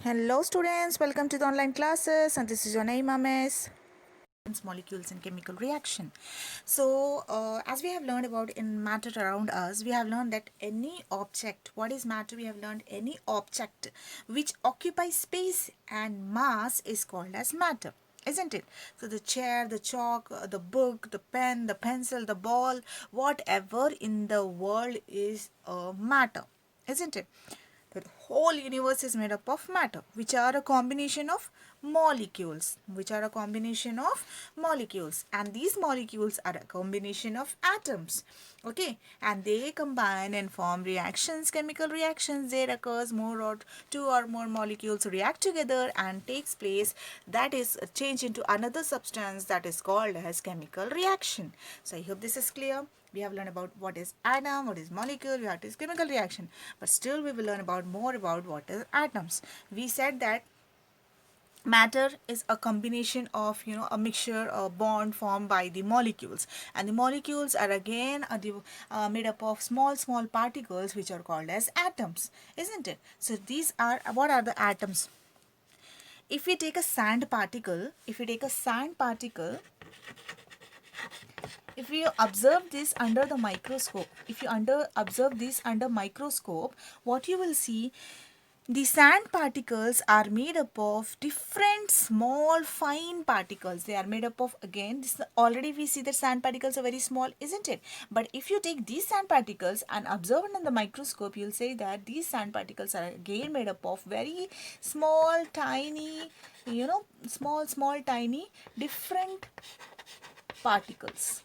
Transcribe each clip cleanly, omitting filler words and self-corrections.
Hello students, welcome to the online classes, and this is your Naima Miss. Molecules and chemical reaction. So as we have learned about in matter around us, we have learned that any object, what is matter? We have learned any object which occupies space and mass is called as matter, isn't it? So the chair, the chalk, the book, the pen, the pencil, the ball, whatever in the world is matter, isn't it? The whole universe is made up of matter, which are a combination of molecules, and these molecules are a combination of atoms, okay, and they combine and form reactions, chemical reactions. There occurs more or two or more molecules react together and takes place, that is changed into another substance, that is called as chemical reaction. So I hope this is clear. We have learned about what is atom, what is molecule, what is chemical reaction, but still we will learn about more about what is atoms. We said that matter is a combination of a mixture, a bond formed by the molecules, and the molecules are again made up of small particles which are called as atoms, isn't it? So these are, what are the atoms? If we take a sand particle, if you observe this under the microscope, observe this under microscope, what you will see, the sand particles are made up of different small fine particles. They are made up of, again, this already we see that sand particles are very small, isn't it? But if you take these sand particles and observe it under the microscope, you'll say that these sand particles are again made up of very small tiny, small tiny different particles,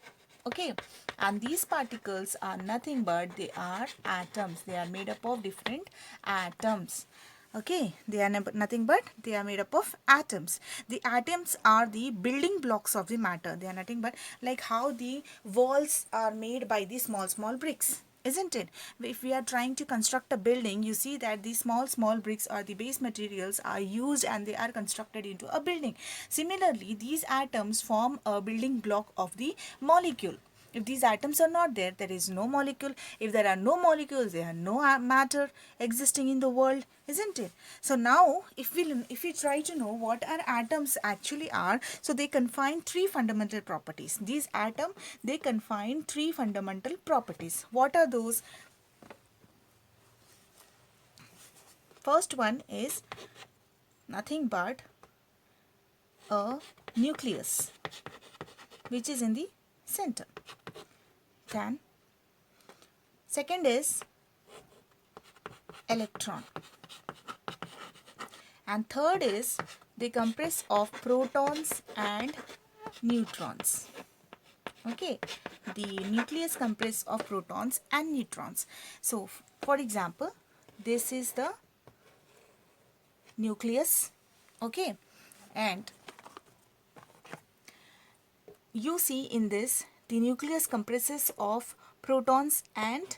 okay, and these particles are nothing but they are atoms. They are made up of different atoms, okay. They are nothing but they are made up of atoms. The atoms are the building blocks of the matter. They are nothing but like how the walls are made by the small bricks, isn't it? If we are trying to construct a building, you see that these small bricks or the base materials are used and they are constructed into a building. Similarly, these atoms form a building block of the molecule. If these atoms are not there, there is no molecule. If there are no molecules, there are no matter existing in the world, isn't it? So now, if we try to know what our atoms actually are, so they confine three fundamental properties. These atoms, they confine three fundamental properties. What are those? First one is nothing but a nucleus, which is in the center. Then second is electron, and third is they comprise of protons and neutrons, okay. The nucleus consists of protons and neutrons. So for example, this is the nucleus, okay, and you see in this the nucleus comprises of protons and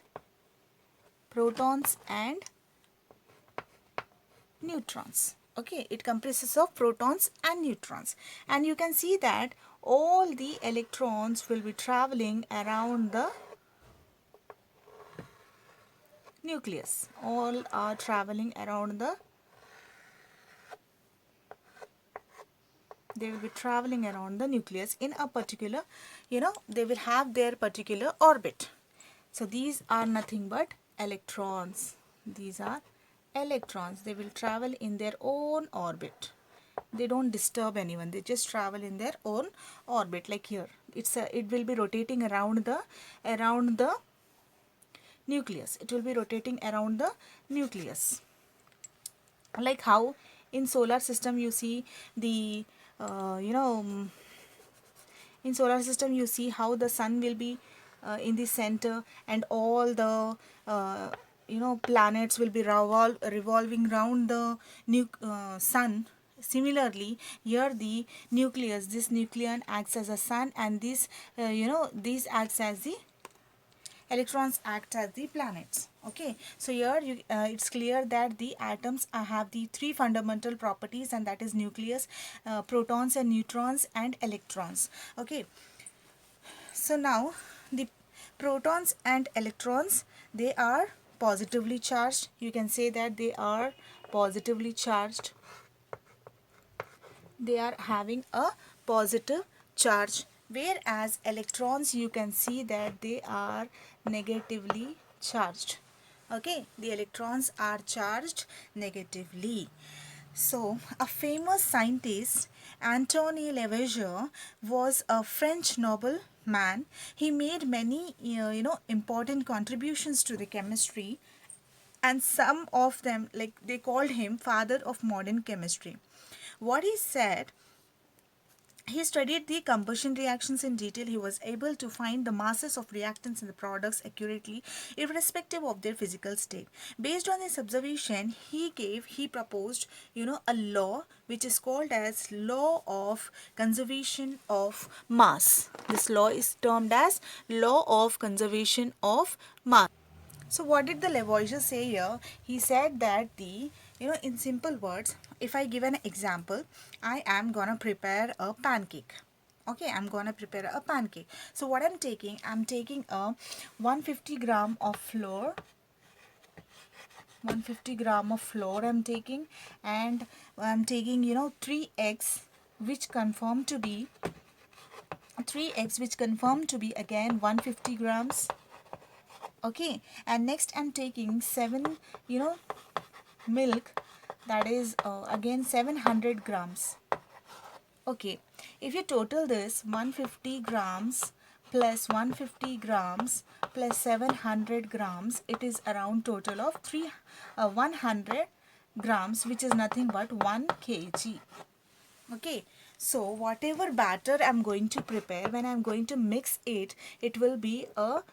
neutrons, okay. It comprises of protons and neutrons, and you can see that all the electrons will be traveling around the nucleus. All are traveling around the, they will be traveling around the nucleus in a particular, they will have their particular orbit. So these are nothing but electrons. These are electrons. They will travel in their own orbit. They don't disturb anyone. They just travel in their own orbit. Like here, it will be rotating around the nucleus. It will be rotating around the nucleus. Like how in solar system you see the in solar system you see how the sun will be in the center, and all the planets will be revolving around the sun. Similarly, here the nucleus, this nucleon acts as a sun, and these acts as the electrons act as the planets, okay. So here it's clear that the atoms have the three fundamental properties, and that is nucleus, protons and neutrons, and electrons, okay. So now the protons and electrons, they are positively charged. You can say that they are positively charged. They are having a positive charge, whereas electrons, you can see that they are negatively charged. Okay, the electrons are charged negatively. So, a famous scientist, Antony Lavoisier, was a French nobleman. He made many, important contributions to the chemistry, and some of them, like, they called him father of modern chemistry. What he said, he studied the combustion reactions in detail. He was able to find the masses of reactants in the products accurately, irrespective of their physical state. Based on this observation, he proposed, a law which is called as law of conservation of mass. This law is termed as law of conservation of mass. So what did the Lavoisier say here? He said that in simple words, if I give an example, I am gonna prepare a pancake. Okay, I'm gonna prepare a pancake. So what I'm taking a 150 gram of flour. 150 gram of flour I'm taking, and I'm taking 3 eggs which confirm to be again 150 grams. Okay, and next I'm taking 7 milk, that is again 700 grams. Okay, if you total this, 150 grams plus 150 grams plus 700 grams, it is around total of 100 grams, which is nothing but 1 kg. Okay, so whatever batter I'm going to prepare, when I'm going to mix it, it will be a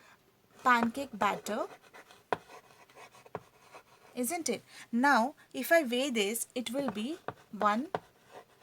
pancake batter, isn't it? Now if I weigh this, it will be 1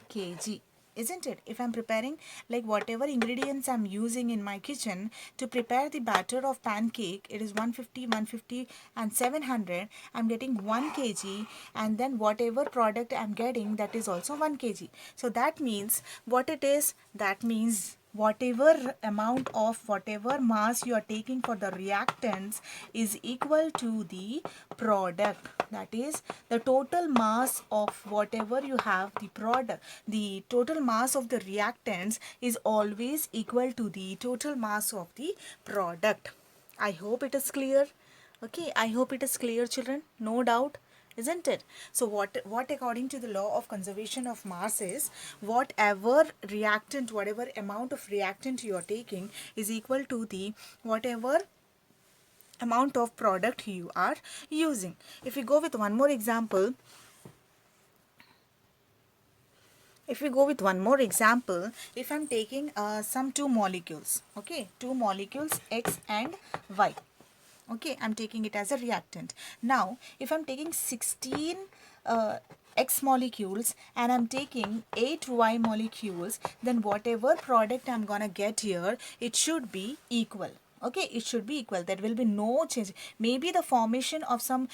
kg, isn't it? If I'm preparing, like, whatever ingredients I'm using in my kitchen to prepare the batter of pancake, it is 150 and 700, I'm getting 1 kg, and then whatever product I'm getting, that is also 1 kg. So that means what it is, that means whatever amount of whatever mass you are taking for the reactants is equal to the product. That is, the total mass of whatever you have, the product, the total mass of the reactants is always equal to the total mass of the product. I hope it is clear. Okay, I hope it is clear, children. No doubt, isn't it? So what according to the law of conservation of mass is, whatever reactant, whatever amount of reactant you are taking is equal to the whatever amount of product you are using. If we go with one more example, if I'm taking some two molecules, okay, two molecules X and Y. Okay, I'm taking it as a reactant. Now if I'm taking 16 X molecules and I'm taking 8 Y molecules, then whatever product I'm gonna get here, it should be equal. Okay, it should be equal. There will be no change. Maybe the formation of some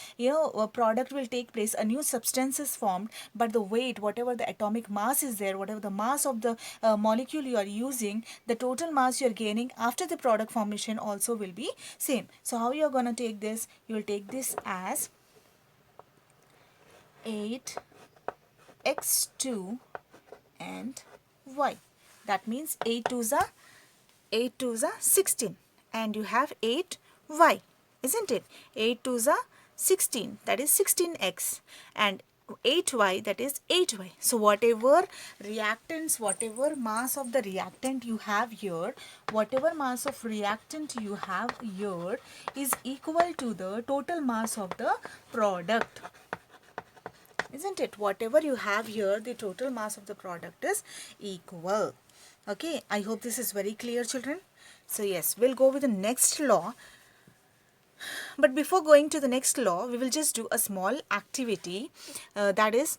product will take place, a new substance is formed, but the weight, whatever the atomic mass is there, whatever the mass of the molecule you are using, the total mass you are gaining after the product formation also will be same. So how you are going to take this? You will take this as 8x2 and y. That means 8 2s are 16, and you have 8y, isn't it? 8 2s are 16, that is 16x, and 8y, that is 8y. So whatever reactants, whatever mass of the reactant you have here, whatever mass of reactant you have here is equal to the total mass of the product, isn't it? Whatever you have here, the total mass of the product is equal. Okay, I hope this is very clear, children. So yes, we'll go with the next law. But before going to the next law, we will just do a small activity. That is,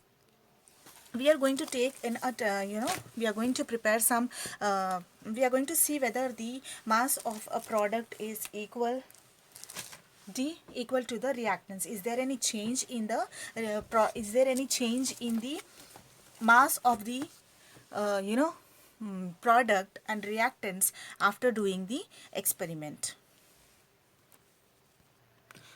we are going to take in a we are going to prepare some we are going to see whether the mass of a product is equal to the reactants. Is there any change in the mass of the product and reactants after doing the experiment?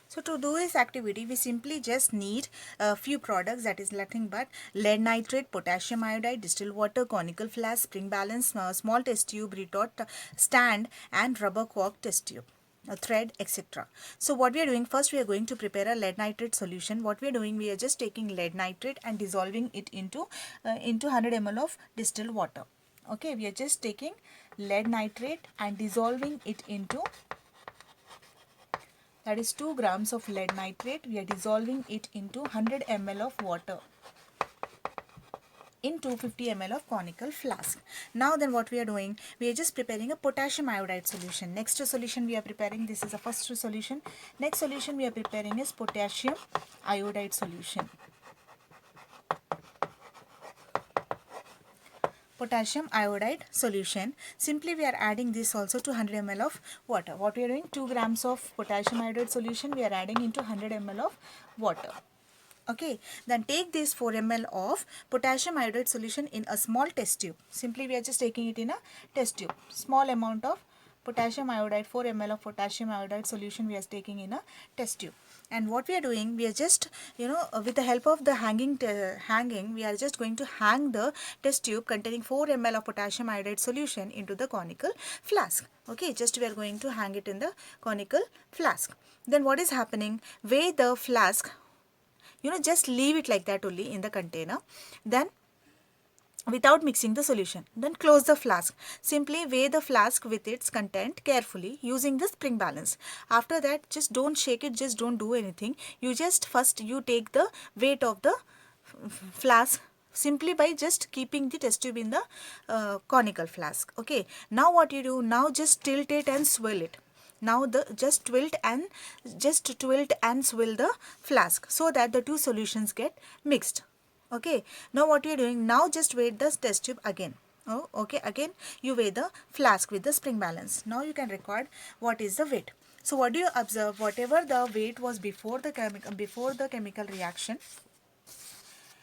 So So to do this activity, we simply just need a few products, that is nothing but lead nitrate, potassium iodide, distilled water, conical flask, spring balance, small test tube, retort stand, and rubber cork test tube, a thread, etc. So what we are doing, first we are going to prepare a lead nitrate solution. What we are doing, we are just taking lead nitrate and dissolving it into 100 ml of distilled water. Okay, we are just taking lead nitrate and dissolving it into, that is 2 grams of lead nitrate. We are dissolving it into 100 ml of water in 250 ml of conical flask. Now then what we are doing, we are just preparing a potassium iodide solution. Next solution we are preparing, this is the first solution. Next solution we are preparing is potassium iodide solution. Potassium iodide solution. Simply we are adding this also to 100 ml of water. What we are doing, 2 grams of potassium iodide solution we are adding into 100 ml of water. Okay, then take this 4 ml of potassium iodide solution in a small test tube. Simply we are just taking it in a test tube. Small amount of potassium iodide, 4 ml of potassium iodide solution we are taking in a test tube. And what we are doing, we are just, with the help of the hanging, we are just going to hang the test tube containing 4 ml of potassium iodide solution into the conical flask. Okay, just we are going to hang it in the conical flask. Then what is happening, weigh the flask, just leave it like that only in the container, then without mixing the solution. Then close the flask. Simply weigh the flask with its content carefully using the spring balance. After that, just don't shake it, just don't do anything. You just first you take the weight of the flask simply by just keeping the test tube in the conical flask. Okay, now what you do, now just tilt it and swirl it. Now just tilt and swirl the flask so that the two solutions get mixed. Okay, now what you are doing, now just weigh the test tube again. Oh, okay, again you weigh the flask with the spring balance. Now you can record what is the weight. So what do you observe, whatever the weight was before the chemical reaction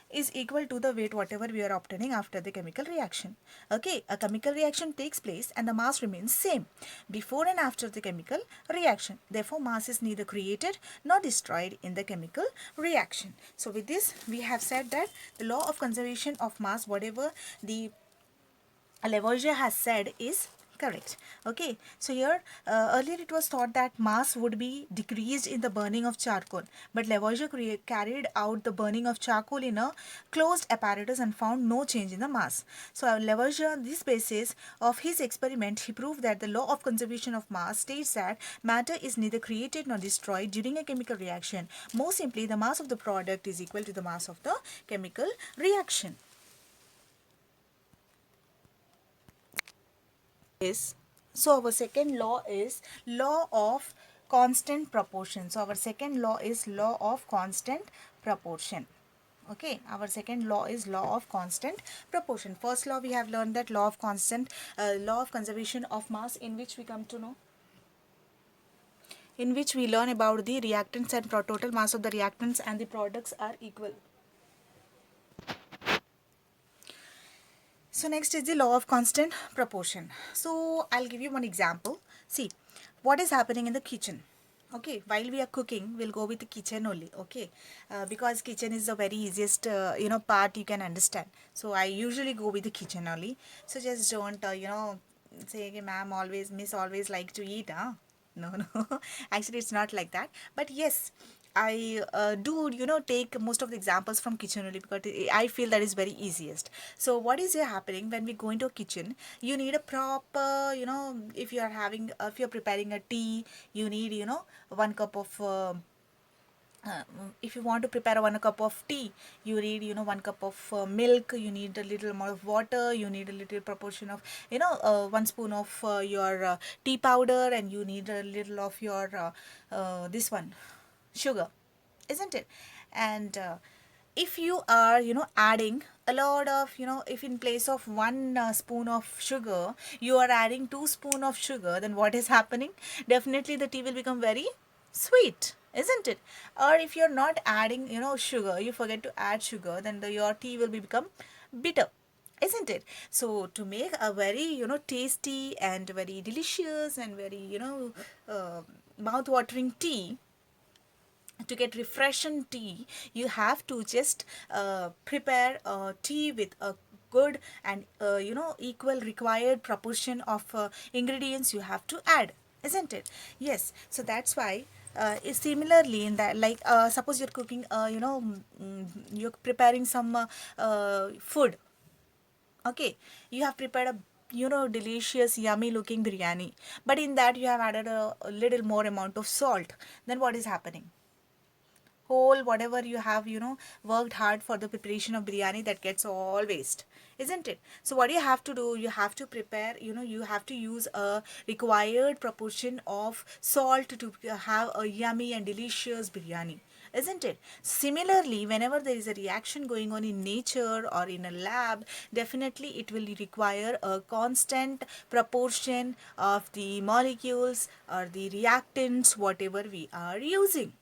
is equal to the weight whatever we are obtaining after the chemical reaction. Okay, a chemical reaction takes place and the mass remains same before and after the chemical reaction. Therefore, mass is neither created nor destroyed in the chemical reaction. So with this, we have said that the law of conservation of mass, whatever the Lavoisier has said, is correct. Okay, so here earlier it was thought that mass would be decreased in the burning of charcoal, but Lavoisier carried out the burning of charcoal in a closed apparatus and found no change in the mass. So Lavoisier, on this basis of his experiment, he proved that the law of conservation of mass states that matter is neither created nor destroyed during a chemical reaction. More simply, the mass of the product is equal to the mass of the chemical reaction. So our second law is law of constant proportion. So our second law is law of constant proportion. Okay, our second law is law of constant proportion. First law we have learned that law of law of conservation of mass, in which we come to know, in which we learn about the reactants and total mass of the reactants and the products are equal. So next is the law of constant proportion. So I'll give you one example. See, what is happening in the kitchen. Okay, while we are cooking, we'll go with the kitchen only. Okay, because kitchen is the very easiest part you can understand. So I usually go with the kitchen only. So just don't say, okay, ma'am always, miss always like to eat, huh? No, no. Actually, it's not like that. But yes, I do take most of the examples from kitchen only because I feel that is very easiest. So what is here happening when we go into a kitchen? You need a proper, if you're preparing a tea, you need 1 cup of. If you want to prepare 1 cup of tea, you need 1 cup of milk, you need a little amount of water, you need a little proportion of 1 spoon of your tea powder, and you need a little of your this one sugar, isn't it? And if you are adding a lot of if in place of 1 spoon of sugar you are adding 2 spoon of sugar, then what is happening? Definitely the tea will become very sweet, isn't it? Or if you're not adding sugar, you forget to add sugar, then your tea will become bitter, isn't it? So to make a very tasty and very delicious and very mouth watering tea, to get refreshing tea, you have to just prepare tea with a good and equal required proportion of ingredients you have to add, isn't it? Yes, so that's why similarly in that, like suppose you're cooking you're preparing some food. Okay, you have prepared a delicious yummy looking biryani, but in that you have added a little more amount of salt. Then what is happening? Whole whatever you have worked hard for the preparation of biryani, that gets all waste, isn't it? So what you have to do, you have to prepare, you have to use a required proportion of salt to have a yummy and delicious biryani, isn't it? Similarly, whenever there is a reaction going on in nature or in a lab, definitely it will require a constant proportion of the molecules or the reactants whatever we are using.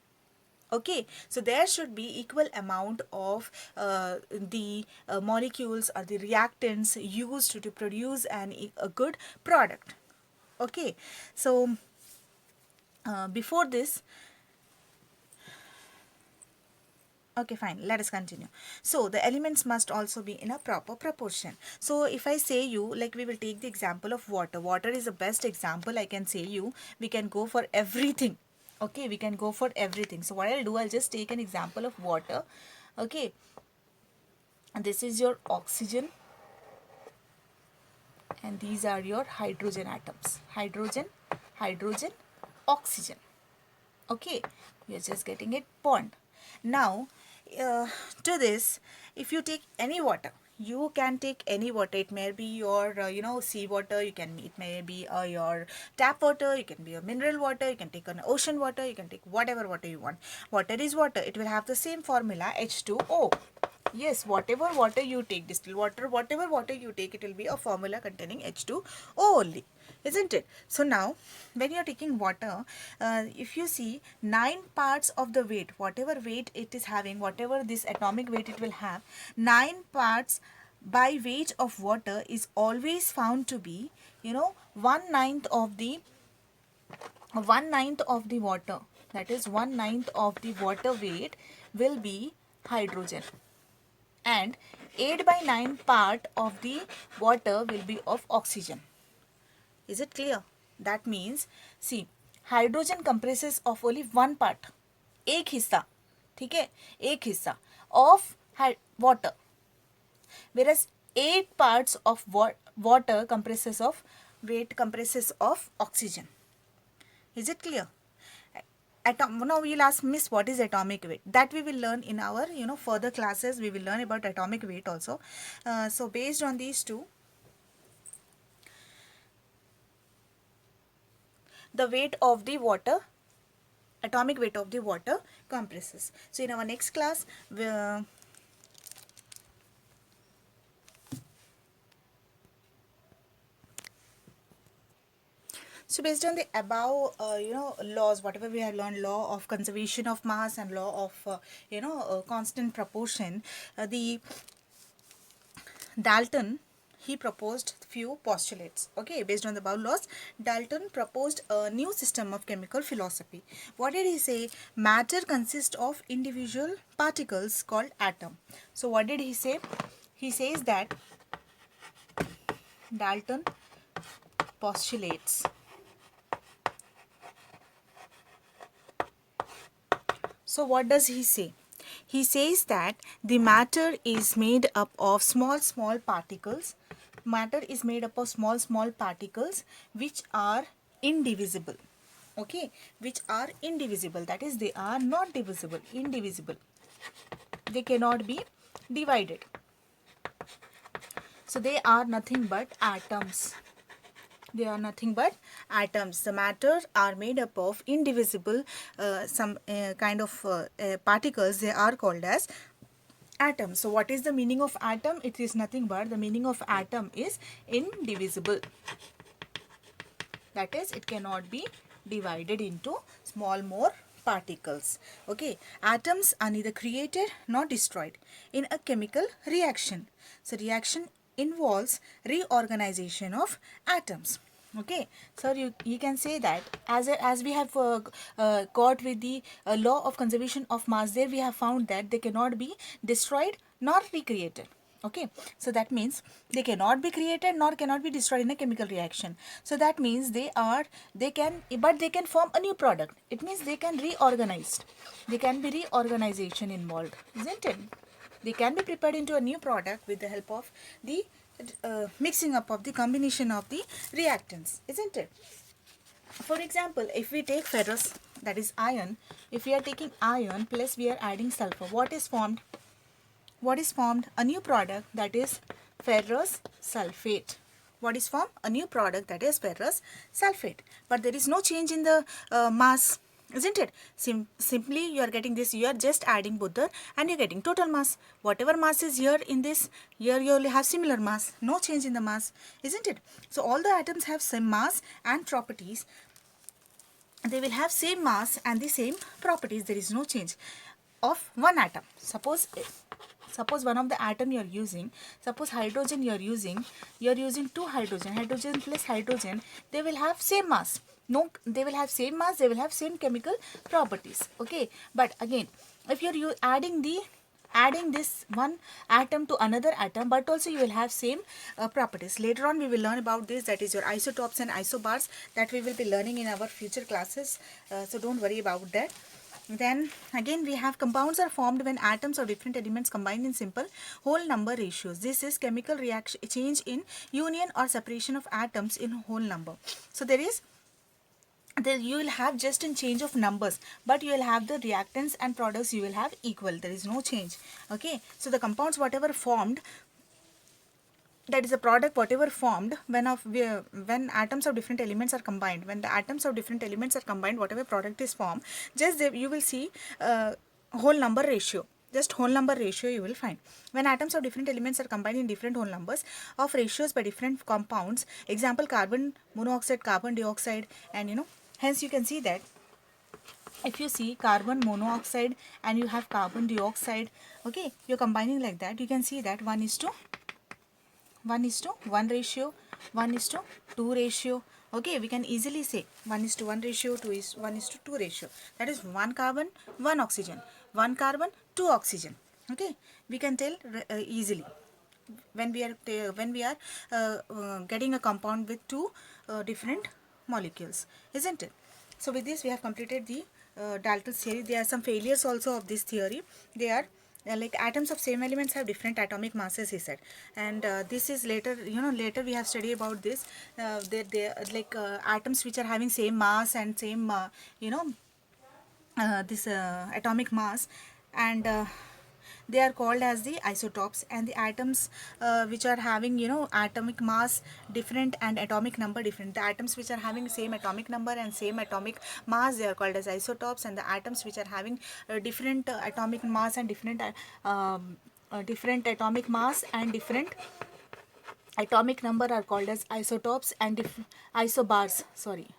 Okay, so there should be equal amount of the molecules or the reactants used to produce a good product. Okay, so before this, okay, fine, let us continue. So the elements must also be in a proper proportion. So if I say you, like, we will take the example of water. Water is the best example I can say you. We can go for everything. Okay, we can go for everything. So what I'll do, I'll just take an example of water. Okay, and this is your oxygen and these are your hydrogen atoms. Hydrogen, hydrogen, oxygen. Okay, you're just getting it bond. Now to this, if you take any water, you can take any water. It may be your sea water, it may be your tap water, it can be a mineral water, you can take an ocean water, you can take whatever water you want. Water is water. It will have the same formula, H2O. Yes, whatever water you take, distilled water, whatever water you take, it will be a formula containing H2O only, isn't it? So now, when you are taking water, if you see 9 parts of the weight, whatever weight it is having, whatever this atomic weight it will have, 9 parts by weight of water is always found to be, 1/9 of the 1/9 of the water. That is 1/9 of the water weight will be hydrogen, and 8 by 9 part of the water will be of oxygen. Is it clear? That means, see, hydrogen comprises of only one part, एक हिस्सा, ठीक है, एक हिस्सा of water, whereas 8 parts of water comprises of oxygen. Is it clear? Now we'll ask, Miss, what is atomic weight? That we will learn in our further classes. We will learn about atomic weight also. So based on these two, the weight of the water, atomic weight of the water compresses. So in our next class, so based on the above laws, whatever we have learned, law of conservation of mass and law of constant proportion, the Dalton, he proposed few postulates. Okay, based on the above laws, Dalton proposed a new system of chemical philosophy. What did he say? Matter consists of individual particles called atom. So what did he say? He says that Dalton postulates So what does he say? He says that the matter is made up of small particles. Matter is made up of small particles which are indivisible. Okay, which are indivisible. That is, they are not divisible, indivisible. They cannot be divided. So they are nothing but atoms. They are nothing but atoms. The matter are made up of indivisible some kind of particles. They are called as atoms. So what is the meaning of atom? It is nothing but, the meaning of atom is indivisible. That is, it cannot be divided into small more particles. Okay, atoms are neither created nor destroyed in a chemical reaction. So reaction involves reorganization of atoms. Okay, so you can say that as we have got with the law of conservation of mass, there we have found that they cannot be destroyed nor recreated. Okay, so that means they cannot be created nor cannot be destroyed in a chemical reaction. So that means they can, but they can form a new product. It means they can reorganized. They can be reorganization involved, isn't it? They can be prepared into a new product with the help of the mixing up of the combination of the reactants, isn't it? For example, if we take ferrous, that is iron, if we are taking iron plus we are adding sulfur, what is formed? What is formed? A new product, that is ferrous sulfate. What is formed? A new product, that is ferrous sulfate. But there is no change in the mass, isn't it? Simply you are getting this, you are just adding both the and you are getting total mass. Whatever mass is here in this, here you only have similar mass, no change in the mass, isn't it? So all the atoms have same mass and properties. They will have same mass and the same properties. There is no change of one atom. Suppose one of the atom you are using, suppose hydrogen you are using two hydrogen plus hydrogen, they will have same mass. No, they will have same mass, they will have same chemical properties. Okay, but again, if you are adding this one atom to another atom, but also you will have same properties. Later on we will learn about this, that is your isotopes and isobars, that we will be learning in our future classes, so don't worry about that. Then again we have compounds are formed when atoms or different elements combine in simple whole number ratios. This is chemical reaction change in union or separation of atoms in whole number. So there you will have just a change of numbers, but you will have the reactants and products you will have equal. There is no change. Okay, so the compounds whatever formed, that is a product whatever formed when atoms of different elements are combined, when the atoms of different elements are combined, whatever product is formed, just you will see whole number ratio. Just whole number ratio you will find. When atoms of different elements are combined in different whole numbers of ratios by different compounds, example carbon monoxide, carbon dioxide, and hence you can see that if you see carbon monoxide and you have carbon dioxide, okay, you're combining like that, you can see that 1:1 ratio, 1:2 ratio. Okay, we can easily say 1:1 ratio, 1:2 ratio. That is 1 carbon, 1 oxygen, 1 carbon, 2 oxygen. Okay, we can tell easily when we are getting a compound with two different molecules, isn't it? So with this we have completed the Dalton's theory. There are some failures also of this theory. They are like atoms of same elements have different atomic masses, he said, and this is later, later we have studied about this. They like atoms which are having same mass and same this atomic mass, and they are called as the isotopes, and the atoms which are having atomic mass different and atomic number different, the atoms which are having same atomic number and same atomic mass, they are called as isotopes, and the atoms which are having different atomic mass and different atomic mass and different atomic number are called as isotopes, and isobars, sorry,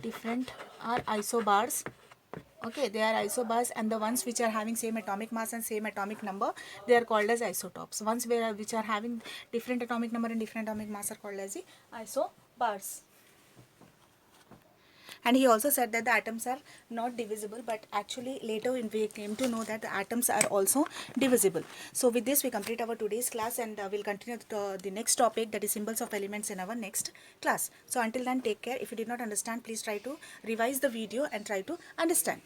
different are isobars. Okay, they are isobars, and the ones which are having same atomic mass and same atomic number, they are called as isotopes. Ones which are having different atomic number and different atomic mass are called as the isobars. And he also said that the atoms are not divisible, but actually later we came to know that the atoms are also divisible. So with this we complete our today's class, and we'll continue the next topic, that is symbols of elements, in our next class. So until then, take care. If you did not understand, please try to revise the video and try to understand.